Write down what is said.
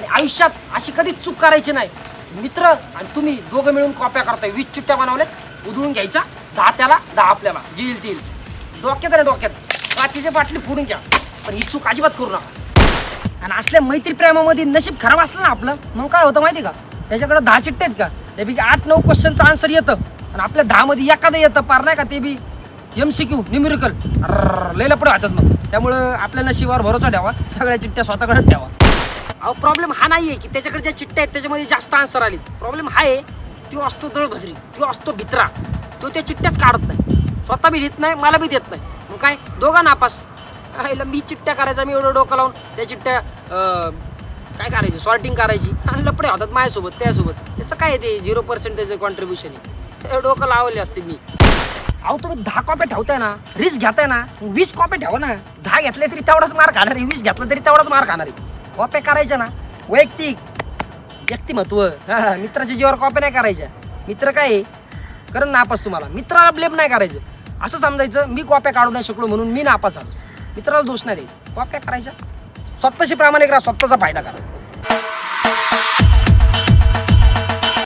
आणि आयुष्यात अशी कधीच चूक करायची नाही. मित्र आणि तुम्ही दोघं मिळून कॉप्या करताय. 20 चिठ्ठ्या बनवल्यात, उधळून घ्यायच्या, 10 त्याला 10 आपल्याला, जे येईल ते येईल. डोक्यात आहे डोक्यात काचेची बाटली फोडून घ्या, पण ही चूक अजिबात करू नका. आणि असल्या मैत्री प्रेमामध्ये नशीब खराब असलं ना आपलं, मग काय होतं माहिती का, त्याच्याकडे 10 चिठ्ठ्या आहेत का, त्यापैकी 8-9 क्वेश्चनचं आन्सर येतं आणि आपल्या 10 मध्ये एखादं येतं पार नाही का, ते बी MCQ न्यूमेरिकल लय लपडे होतात. मग त्यामुळं आपल्या नशिबावर भरोसा ठेवा, सगळ्या चिठ्ठ्या स्वतःकडेच ठेवा. अहो प्रॉब्लेम हा नाही आहे की त्याच्याकडे ज्या चिठ्ठ्या आहेत त्याच्यामध्ये जास्त आन्सर आले. प्रॉब्लेम हा आहे तो असतो दळभद्री, तो असतो भित्रा, तो त्या चिठ्ठ्याच काढत नाही, स्वतः बी लिहित नाही, मला बी देत नाही. मग काय, दोघा नापास. मी चिठ्ठ्या करायचा, मी एवढं डोकं लावून त्या चिठ्ठ्या काय करायची, सॉर्टिंग करायची, आणि लपडे होतात माझ्यासोबत त्यासोबत. त्याचं काय ते 0% कॉन्ट्रीब्युशन आहे, डोकं लावले असते मी. अहो तुम्ही 10 कॉप्या ठेवताय ना, रिस्क घेताय ना, 20 कॉप्या ठेवा ना. 10 घेतले तरी तेवढाच मार खाणार आहे, 20 घेतलं तरी तेवढाच मार खाणार आहे. कॉप्या करायच्या ना, वैयक्तिक व्यक्तिमत्व, मित्राच्या जीवावर कॉप्या नाही करायच्या. मित्र काय आहे कारण नापास, तुम्हाला मित्राला ब्लेम नाही करायचं. असं समजायचं मी कॉप्या काढू नाही शकलो म्हणून मी नापास झालो, मित्राला दोष नाही द्यायचा. कॉप्या करायच्या, स्वतःशी प्रामाणिक राहा, स्वतःचा फायदा करा.